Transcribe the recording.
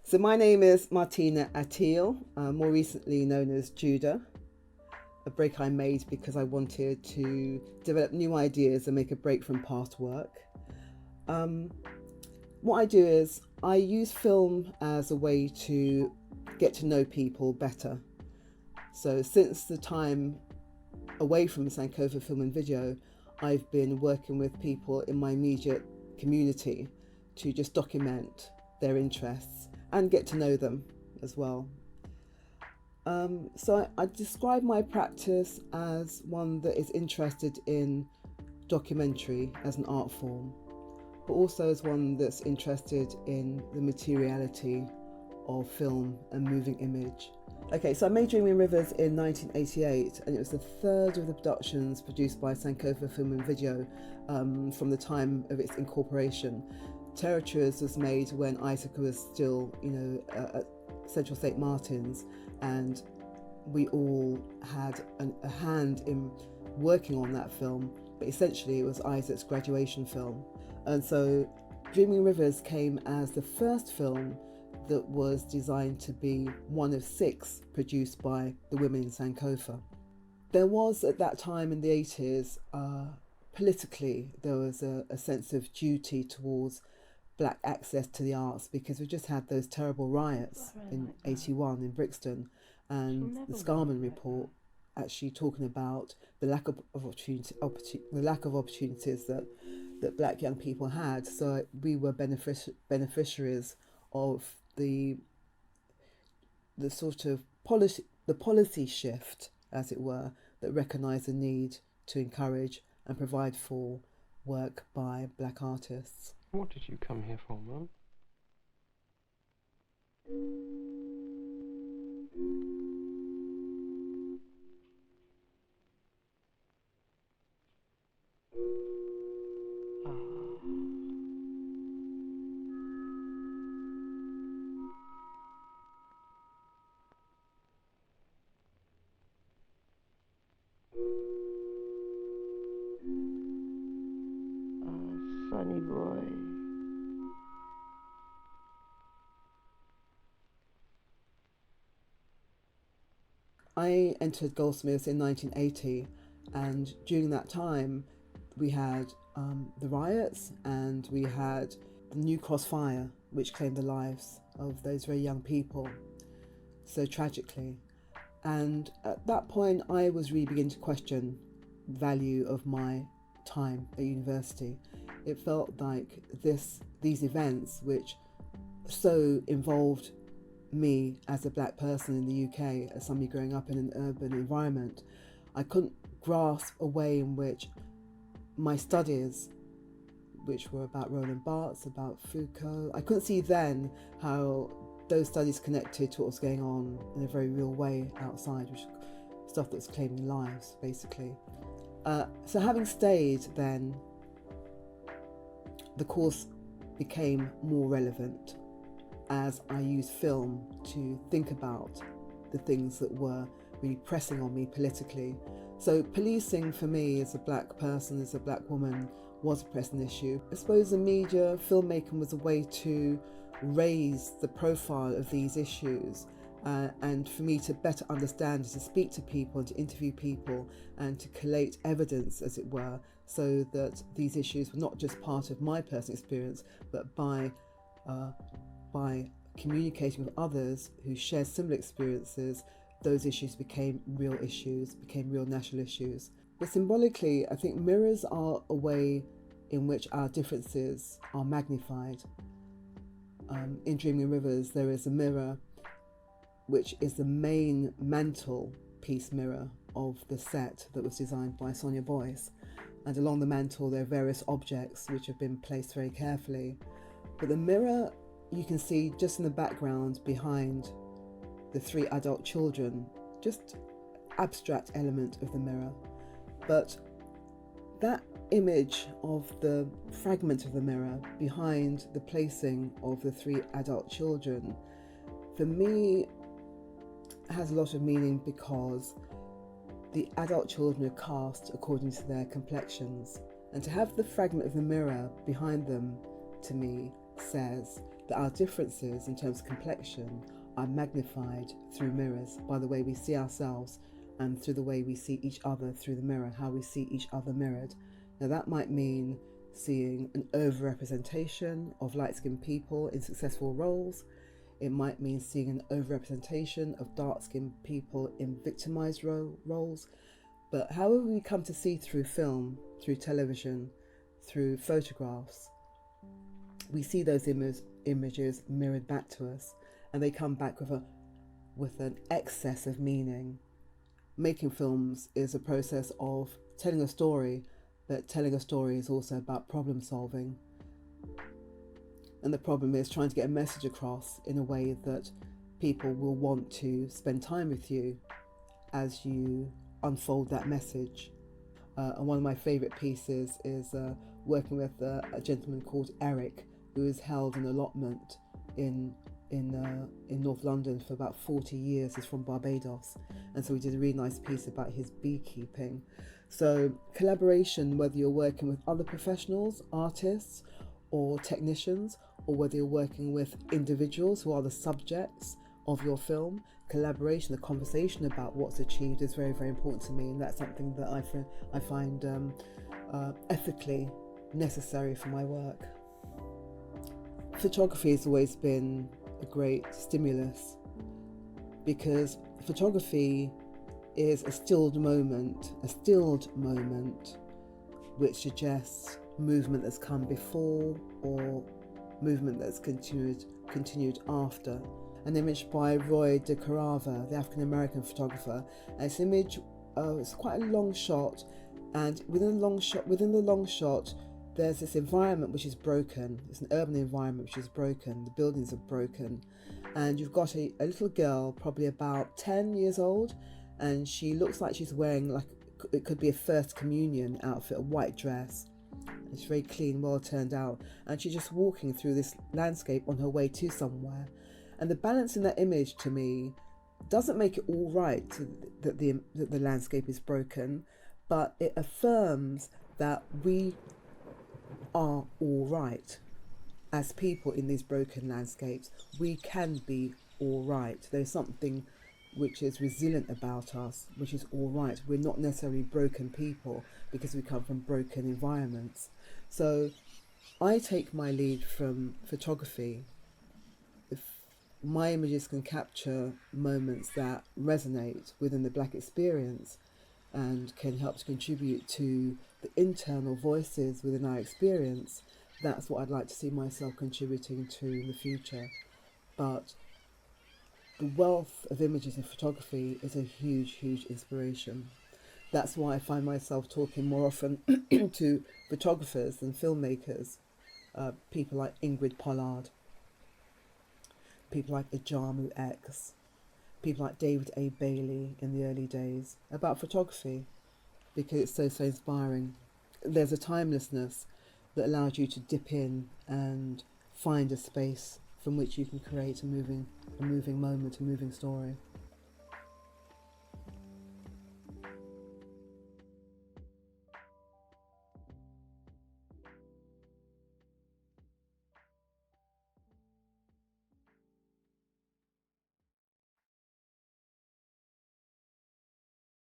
So my name is Martina Attille, more recently known as Judah. A break I made because I wanted to develop new ideas and make a break from past work. What I do is I use film as a way to get to know people better. So since the time away from Sankofa Film and Video, I've been working with people in my immediate community to just document their interests and get to know them as well. So I describe my practice as one that is interested in documentary as an art form, but also as one that's interested in the materiality of film and moving image. Okay, so I made Dreaming Rivers in 1988, and it was the third of the productions produced by Sankofa Film and Video from the time of its incorporation. Territories was made when Isaac was still, at Central St. Martin's, and we all had a hand in working on that film, but essentially it was Isaac's graduation film. And so Dreaming Rivers came as the first film that was designed to be one of 6 produced by the women in Sankofa. There was, at that time in the 80s, politically, there was a sense of duty towards Black access to the arts, because we just had those terrible riots in 81 in Brixton, and the Scarman report actually talking about the lack of opportunities that Black young people had. So we were beneficiaries of the sort of policy shift, as it were, that recognised the need to encourage and provide for work by Black artists. What did you come here for, Mum? Funny boy. I entered Goldsmiths in 1980, and during that time we had the riots, and we had the New Cross fire, which claimed the lives of those very young people so tragically. And at that point I was really beginning to question the value of my time at university. It felt like these events, which so involved me as a Black person in the UK, as somebody growing up in an urban environment, I couldn't grasp a way in which my studies, which were about Roland Barthes, about Foucault, I couldn't see then how those studies connected to what was going on in a very real way outside, which stuff that was claiming lives, basically. So having stayed then, the course became more relevant as I used film to think about the things that were really pressing on me politically. So policing for me as a Black person, as a Black woman, was a pressing issue. I suppose the media, filmmaking was a way to raise the profile of these issues, and for me to better understand, to speak to people and to interview people and to collate evidence, as it were, so that these issues were not just part of my personal experience, but by communicating with others who share similar experiences, those issues became real issues, became real national issues. But symbolically, I think mirrors are a way in which our differences are magnified. In Dreaming Rivers, there is a mirror which is the main mantelpiece mirror of the set that was designed by Sonia Boyce. And along the mantle there are various objects which have been placed very carefully. But the mirror you can see just in the background behind the 3 adult children, just abstract element of the mirror. But that image of the fragment of the mirror behind the placing of the 3 adult children, for me, has a lot of meaning, because the adult children are cast according to their complexions, and to have the fragment of the mirror behind them, to me, says that our differences in terms of complexion are magnified through mirrors by the way we see ourselves and through the way we see each other through the mirror, how we see each other mirrored. Now that might mean seeing an overrepresentation of light-skinned people in successful roles. It might mean seeing an overrepresentation of dark-skinned people in victimized roles. But however we come to see through film, through television, through photographs, we see those images mirrored back to us, and they come back with an excess of meaning. Making films is a process of telling a story, but telling a story is also about problem solving. And the problem is trying to get a message across in a way that people will want to spend time with you as you unfold that message. And one of my favourite pieces is working with a gentleman called Eric, who has held an allotment in North London for about 40 years. He's from Barbados, and so we did a really nice piece about his beekeeping. So collaboration, whether you're working with other professionals, artists or technicians, or whether you're working with individuals who are the subjects of your film, collaboration, the conversation about what's achieved is very, very important to me, and that's something that I find ethically necessary for my work. Photography has always been a great stimulus because photography is a stilled moment which suggests movement that's come before or movement that's continued after. An image by Roy de Carava, the African-American photographer, and it's an image, it's quite a long shot, and within the long shot there's this environment which is broken. It's an urban environment which is broken, the buildings are broken, and you've got a little girl, probably about 10 years old, and she looks like she's wearing, like, it could be a First Communion outfit, a white dress. It's very clean, well turned out, and she's just walking through this landscape on her way to somewhere. And the balance in that image, to me, doesn't make it all right that the landscape is broken, but it affirms that we are all right as people in these broken landscapes. We can be all right. There's something which is resilient about us, which is all right. We're not necessarily broken people because we come from broken environments. So I take my lead from photography. If my images can capture moments that resonate within the Black experience and can help to contribute to the internal voices within our experience, that's what I'd like to see myself contributing to in the future. But the wealth of images in photography is a huge, huge inspiration. That's why I find myself talking more often to photographers than filmmakers, people like Ingrid Pollard, people like Ajamu X, people like David A. Bailey in the early days, about photography, because it's so inspiring. There's a timelessness that allows you to dip in and find a space from which you can create a moving moment, a moving story.